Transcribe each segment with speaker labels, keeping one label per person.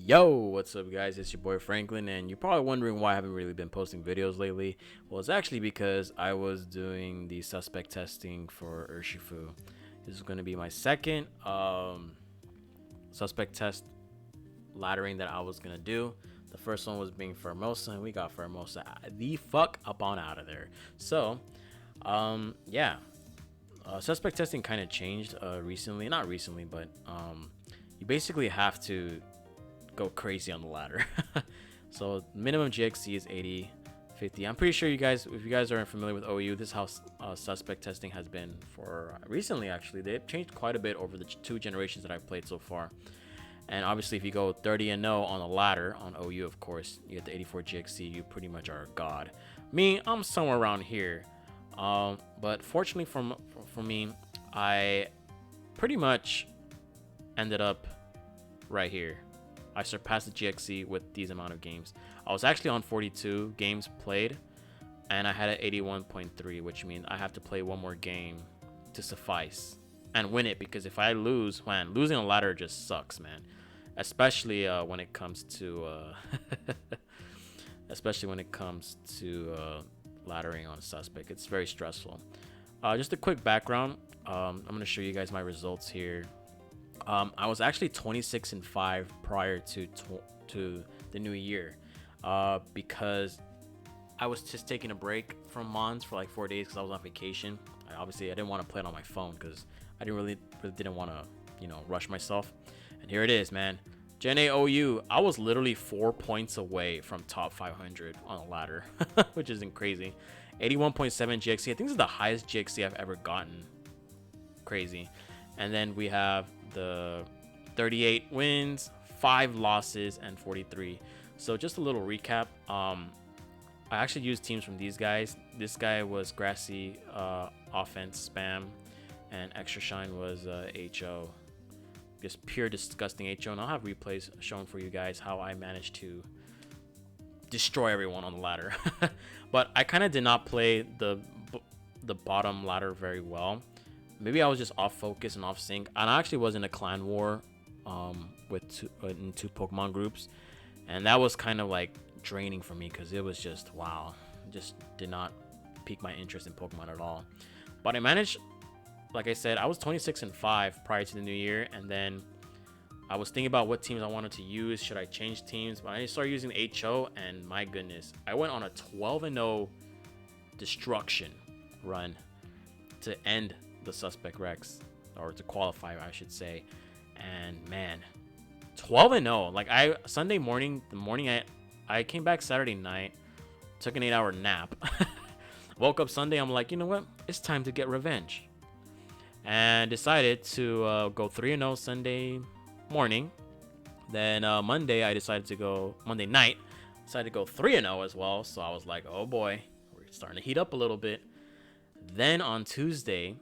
Speaker 1: Yo, what's up, guys? It's your boy Franklin, and you're probably wondering why I haven't really been posting videos lately. Well, it's actually because I was doing the suspect testing for Urshifu. This is going to be my second suspect test laddering that I was going to do. The first one was being Formosa, and we got Formosa the fuck up on out of there. So, yeah, suspect testing kind of changed recently. Not recently, but you basically have to go crazy on the ladder. So minimum GXC is 80, 50. I'm pretty sure you guys, if you guys aren't familiar with OU, this is how suspect testing has been for recently. Actually, they've changed quite a bit over the two generations that I've played so far. And obviously, if you go 30-0 on the ladder on OU, of course, you get the 84 GXC. You pretty much are a god. Me, I'm somewhere around here. But fortunately for me, I pretty much ended up right here. I surpassed the GXC with these amount of games. I was actually on 42 games played, and I had an 81.3, which means I have to play one more game to suffice and win it. Because if I lose, man, losing a ladder just sucks, man. Especially when it comes to, laddering on a suspect, it's very stressful. Just a quick background. I'm gonna show you guys my results here. I was actually 26-5 prior to the new year, because I was just taking a break from Mons for like 4 days because I was on vacation. I didn't want to play it on my phone because I really didn't want to, rush myself. And here it is, man. Gen A OU. I was literally 4 points away from top 500 on the ladder, which isn't crazy. 81.7 GXC. I think this is the highest GXC I've ever gotten. Crazy. And then we have the 38 wins, 5 losses, and 43. So just a little recap. I actually used teams from these guys. This guy was Grassy offense spam, and Extra Shine was HO. Just pure disgusting HO. And I'll have replays shown for you guys how I managed to destroy everyone on the ladder. But I kind of did not play the bottom ladder very well. Maybe I was just off focus and off sync. And I actually was in a clan war in two Pokemon groups. And that was kind of like draining for me because it was just, wow. Just did not pique my interest in Pokemon at all. But I managed, like I said, I was 26-5 prior to the new year. And then I was thinking about what teams I wanted to use. Should I change teams? But I started using HO, and my goodness, I went on a 12-0 destruction run to end the suspect Reqs, or to qualify, I should say. And man, 12-0. Like Sunday morning, I came back Saturday night, took an 8-hour nap, woke up Sunday. I'm like, you know what? It's time to get revenge, and decided to go 3-0 Sunday morning. Then Monday night, decided to go 3-0 as well. So I was like, oh boy, we're starting to heat up a little bit. Then on Tuesday,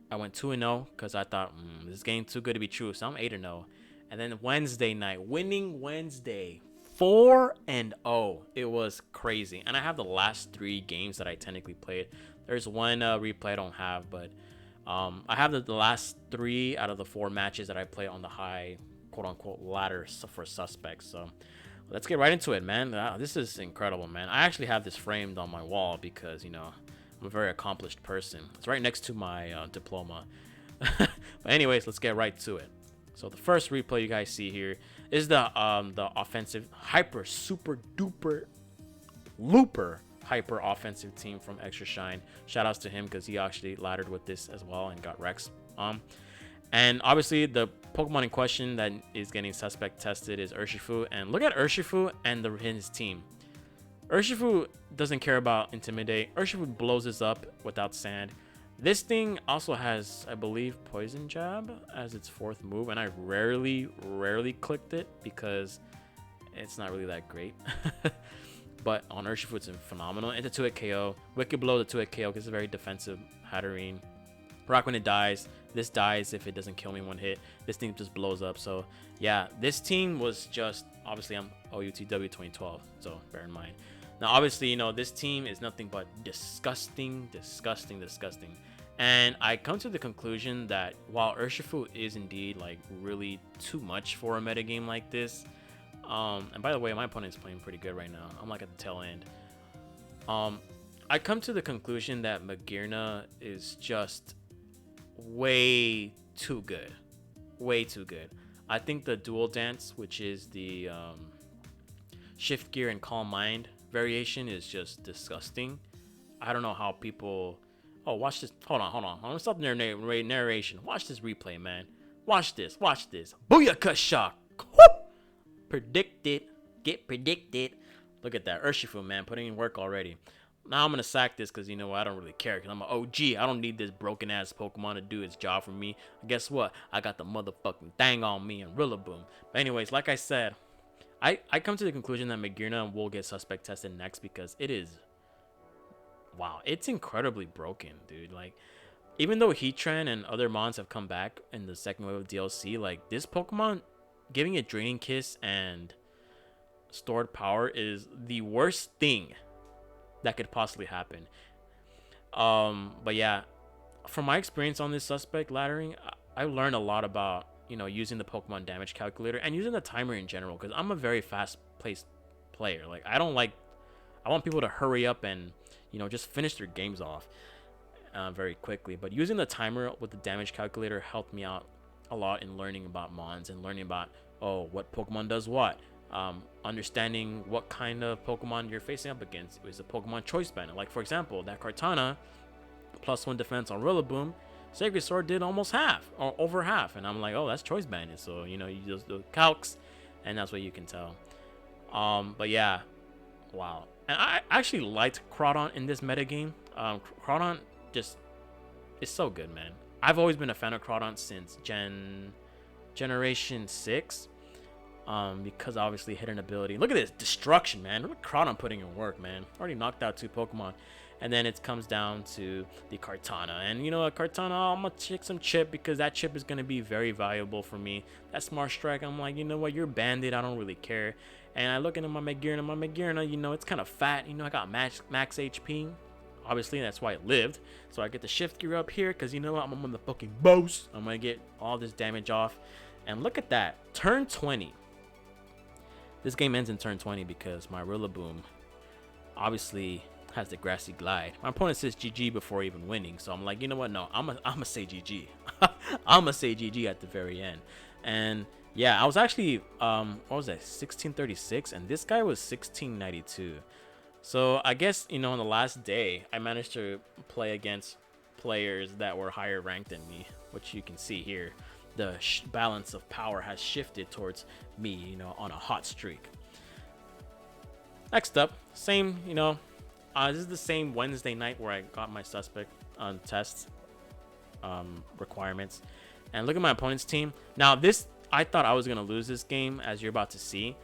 Speaker 1: I went 2-0 because I thought, this is getting too good to be true. So I'm 8-0. And then Wednesday night, winning Wednesday, 4-0. It was crazy. And I have the last 3 games that I technically played. There's one replay I don't have, but I have the last 3 out of the 4 matches that I play on the high, quote-unquote, ladder for suspects. So let's get right into it, man. This is incredible, man. I actually have this framed on my wall because, I'm a very accomplished person. It's right next to my diploma. But anyways, let's get right to it. So the first replay you guys see here is the offensive hyper super duper looper hyper offensive team from Extra Shine. Shout outs to him because he actually laddered with this as well and got Reqs. And obviously the Pokemon in question that is getting suspect tested is Urshifu. And look at Urshifu and his team. Urshifu doesn't care about Intimidate. Urshifu blows this up without sand. This thing also has, I believe, Poison Jab as its 4th move, and I rarely clicked it because it's not really that great. But on Urshifu, it's phenomenal. Into 2-hit KO. Wicked Blow, the 2-hit KO, because it's a very defensive Hatterene. Rock when it dies. This dies if it doesn't kill me 1 hit. This thing just blows up. So, yeah, this team was just, obviously, I'm OUTW 2012, so bear in mind. Now, obviously, this team is nothing but disgusting. And I come to the conclusion that while Urshifu is indeed like really too much for a metagame like this, and by the way, my opponent's playing pretty good right now. I'm like at the tail end. I come to the conclusion that Magearna is just way too good. Way too good. I think the dual dance, which is the shift gear and calm mind variation, is just disgusting. I don't know how people... Oh, watch this. Hold on. I'm gonna stop the narration. Watch this replay, man. Watch this. Booyaka shock. Whoop! Predicted. Get predicted. Look at that. Urshifu, man, putting in work already. Now I'm gonna sack this because you know what? I don't really care because I'm an OG. I don't need this broken ass Pokemon to do its job for me. And guess what? I got the motherfucking thing on me and Rillaboom. But anyways, like I said, I come to the conclusion that Magearna will get suspect tested next because it is... Wow, it's incredibly broken, dude. Like, even though Heatran and other mons have come back in the second wave of DLC, like, this Pokemon giving it Draining Kiss and stored power is the worst thing that could possibly happen. But yeah, from my experience on this suspect laddering, I learned a lot about, you know, using the Pokemon damage calculator and using the timer in general, because I'm a very fast-paced player. Like, I want people to hurry up and, you know, just finish their games off very quickly. But using the timer with the damage calculator helped me out a lot in learning about mons and learning about, oh, what Pokemon does what. Understanding what kind of Pokemon you're facing up against. It was a Pokemon choice band. Like, for example, that Kartana, +1 defense on Rillaboom, Sacred Sword did almost half, or over half. And I'm like, oh, that's choice banded. So, you know, you just do calcs, and that's what you can tell. But yeah, wow. And I actually liked Crawdon in this metagame. Crawdon just is so good, man. I've always been a fan of Crawdon since Generation 6. Because obviously hidden ability. Look at this destruction, man. Look at Crawdon putting in work, man. Already knocked out 2 Pokemon. And then it comes down to the Kartana. And you know what, Kartana, I'm going to take some chip because that chip is going to be very valuable for me. That Smart Strike, I'm like, you know what, you're banded. I don't really care. And I look into my Magearna, you know, it's kind of fat. You know, I got max HP. Obviously, that's why it lived. So I get the shift gear up here because, you know what, I'm a motherfucking boss. I'm going to get all this damage off. And look at that. Turn 20. This game ends in turn 20 because my Rillaboom obviously has the Grassy Glide. My opponent says GG before even winning. So I'm like, you know what? No, I'm going to say GG. I'm going to say GG at the very end. And yeah, I was actually, what was that, 1636? And this guy was 1692. So I guess, you know, on the last day, I managed to play against players that were higher ranked than me, which you can see here. The balance of power has shifted towards me, you know, on a hot streak. Next up, same, you know, this is the same Wednesday night where I got my suspect on test requirements. And look at my opponent's team. Now, this, I thought I was going to lose this game, as you're about to see,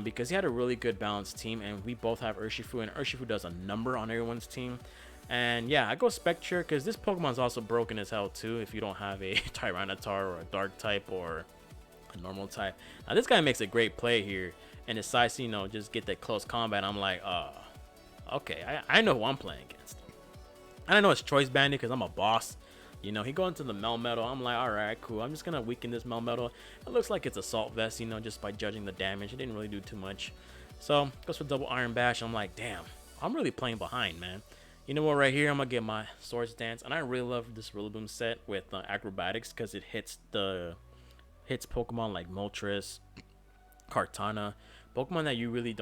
Speaker 1: because he had a really good balanced team, and we both have Urshifu, and Urshifu does a number on everyone's team. And yeah, I go Spectre because this Pokemon's also broken as hell too if you don't have a Tyranitar or a Dark type or a normal type. Now this guy makes a great play here and decides to, you know, just get that close combat. I'm like, okay, I know who I'm playing against. And I know it's Choice Bandit because I'm a boss. You know, he go into the Melmetal. I'm like, all right, cool. I'm just going to weaken this Melmetal. It looks like it's Assault Vest, you know, just by judging the damage. It didn't really do too much. So goes for double Iron Bash. I'm like, damn, I'm really playing behind, man. You know what, right here, I'm going to get my Swords Dance. And I really love this Rillaboom set with Acrobatics because it hits Pokemon like Moltres, Kartana. Pokemon that you really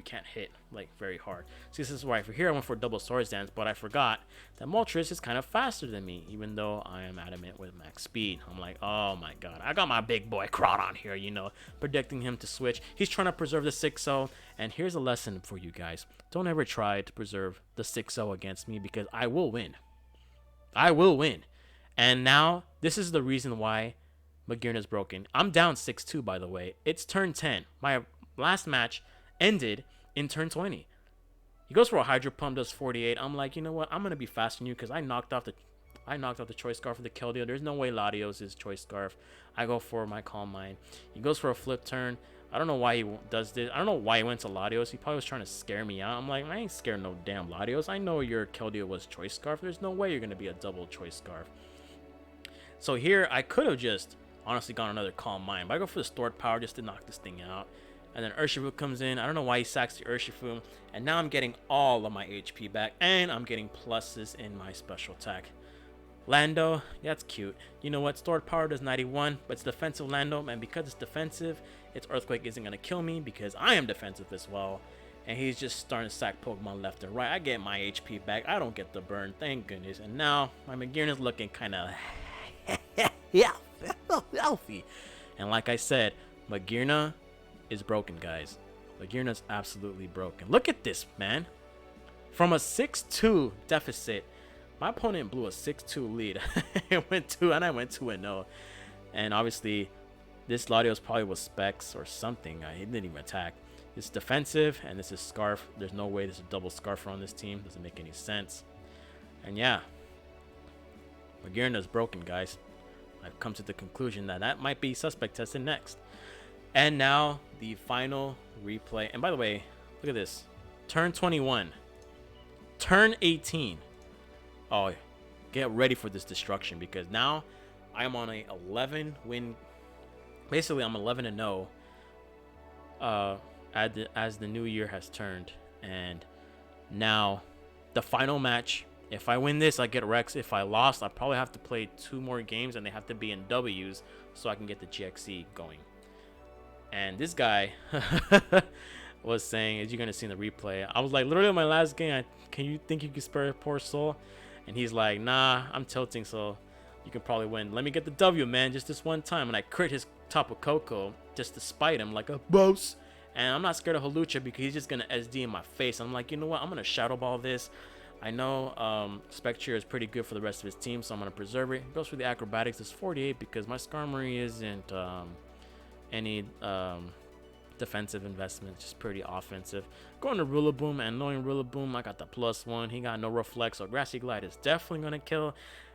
Speaker 1: can't hit like very hard. See, this is why for here I went for double Swords Dance, but I forgot that Moltres is kind of faster than me, even though I am adamant with max speed. I'm like, oh my god, I got my big boy Crawdon here, you know, predicting him to switch. He's trying to preserve the 6-0, and here's a lesson for you guys. Don't ever try to preserve the 6-0 against me because I will win. I will win. And now, this is the reason why Magearna is broken. I'm down 6-2, by the way. It's turn 10. My last match ended in turn 20. He goes for a Hydro Pump, does 48. I'm like, you know what? I'm gonna be faster than you because I knocked off the Choice Scarf with the Keldeo. There's no way Latios is Choice Scarf. I go for my Calm Mind. He goes for a Flip Turn. I don't know why he does this. I don't know why he went to Latios. He probably was trying to scare me out. I'm like, I ain't scared no damn Latios. I know your Keldeo was Choice Scarf. There's no way you're going to be a double Choice Scarf. So here, I could have just honestly gone another Calm Mind. But I go for the Stored Power just to knock this thing out. And then Urshifu comes in. I don't know why he sacks the Urshifu. And now I'm getting all of my HP back. And I'm getting pluses in my special attack. Lando, yeah, that's cute. You know what? Stored Power does 91, but it's defensive Lando. And because it's defensive, its Earthquake isn't going to kill me because I am defensive as well. And he's just starting to sack Pokemon left and right. I get my HP back. I don't get the burn. Thank goodness. And now my Magearna is looking kind of healthy. And like I said, Magearna is broken, guys. Magearna's absolutely broken. Look at this, man. From a 6-2 deficit, my opponent blew a 6-2 lead. I went 2-0. And obviously, this Latios probably was Specs or something. He didn't even attack. It's defensive, and this is Scarf. There's no way there's a double Scarf on this team. Doesn't make any sense. And yeah, Magearna's broken, guys. I've come to the conclusion that that might be suspect tested next. And now, the final replay. And by the way, look at this. Turn 21. Turn 18. Oh, get ready for this destruction because now I'm on a 11 win. Basically, I'm 11-0 as the new year has turned. And now the final match. If I win this, I get Reqs. If I lost, I probably have to play 2 more games and they have to be in W's so I can get the GXE going. And this guy was saying, as you're going to see in the replay, I was like, literally on my last game, can you think you can spare a poor soul? And he's like, nah, I'm tilting, so you can probably win. Let me get the W, man, just this one time. And I crit his Tapu Koko just to spite him like a boss. And I'm not scared of Hawlucha because he's just going to SD in my face. I'm like, you know what? I'm going to Shadow Ball this. I know Spectre is pretty good for the rest of his team, so I'm going to preserve it. He goes for the Acrobatics. It's 48 because my Skarmory isn't any defensive investment, just pretty offensive. Going to Rillaboom, and knowing Rillaboom, I got the +1. He got no Reflex, so Grassy Glide is definitely going to kill.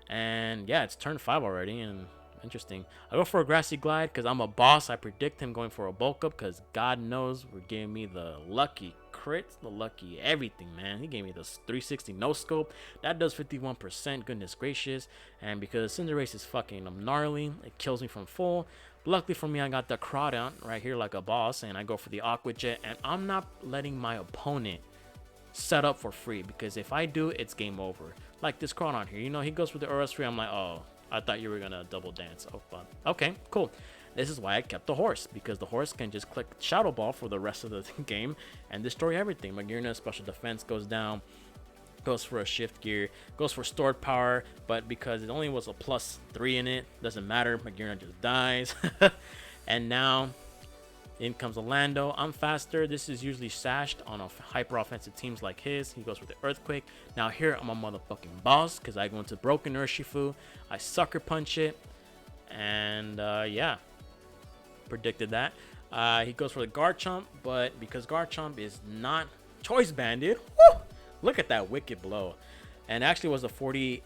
Speaker 1: And yeah, it's turn 5 already, and interesting. I go for a Grassy Glide because I'm a boss. I predict him going for a bulk up because God knows we're giving me the lucky crits, the lucky everything, man. He gave me the 360 no scope. That does 51%, goodness gracious. And because Cinderace is fucking gnarly, it kills me from full. But luckily for me, I got the Crawdon right here like a boss, and I go for the Aqua Jet, and I'm not letting my opponent set up for free because if I do, it's game over. Like this Crawdon here, you know, he goes for the Urus free. I'm like, oh, I thought you were gonna double dance. Oh, fun. Okay, cool. This is why I kept the horse, because the horse can just click Shadow Ball for the rest of the game and destroy everything. Magearna's special defense goes down, goes for a shift gear, goes for stored power, but because it only was a +3 in it, doesn't matter. Magearna just dies. And now in comes a Lando. I'm faster. This is usually sashed on hyper offensive teams like his. He goes with the Earthquake. Now here I'm a motherfucking boss because I go into broken Urshifu. I sucker punch it, and yeah, predicted that. He goes for the Garchomp, but because Garchomp is not choice banded, whoo, look at that wicked blow. And actually was a 43%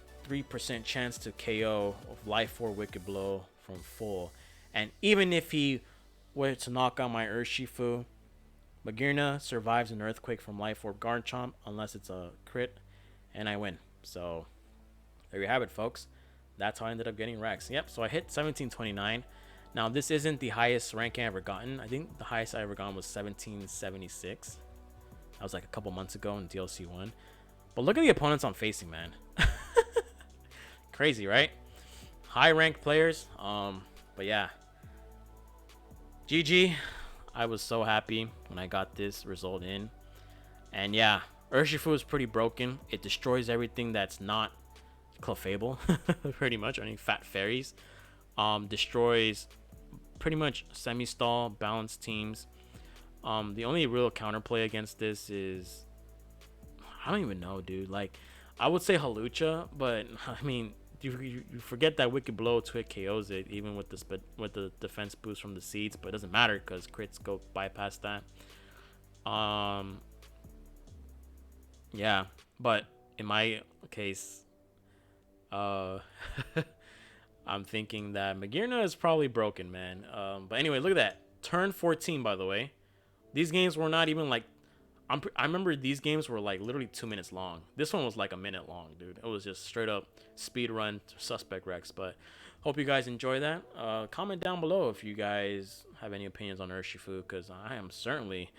Speaker 1: chance to KO of Life 4 Wicked Blow from full. And even if he were to knock out my Urshifu, Magearna survives an Earthquake from Life Orb Garchomp unless it's a crit, and I win. So there you have it, folks. That's how I ended up getting Reqs. Yep, so I hit 1729. Now, this isn't the highest ranking I ever gotten. I think the highest I ever gotten was 1776. That was like a couple months ago in DLC 1. But look at the opponents I'm facing, man. Crazy, right? High ranked players. But yeah. GG. I was so happy when I got this result in. And yeah, Urshifu is pretty broken. It destroys everything that's not Clefable, pretty much. I mean, Fat Fairies. Destroys pretty much semi-stall balanced teams. The only real counterplay against this is, I don't even know, dude. Like, I would say Hawlucha, but I mean, you forget that Wicked Blow to hit KOs it, even with the defense boost from the seeds, but it doesn't matter because crits go bypass that. Yeah, but in my case, I'm thinking that Magearna is probably broken, man. But anyway, look at that. turn 14, by the way. These games were not even like, I remember these games were like literally 2 minutes long. This one was like a minute long, dude. It was just straight up speed run suspect Reqs. But hope you guys enjoy that. Comment down below if you guys have any opinions on Urshifu, because I am certainly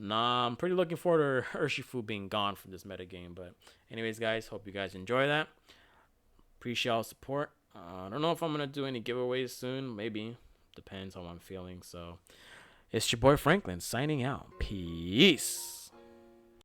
Speaker 1: I'm pretty looking forward to Urshifu being gone from this meta game. But anyways, guys, hope you guys enjoy that. Appreciate all support. I don't know if I'm gonna do any giveaways soon. Maybe, depends on how I'm feeling. So it's your boy Franklin signing out. Peace.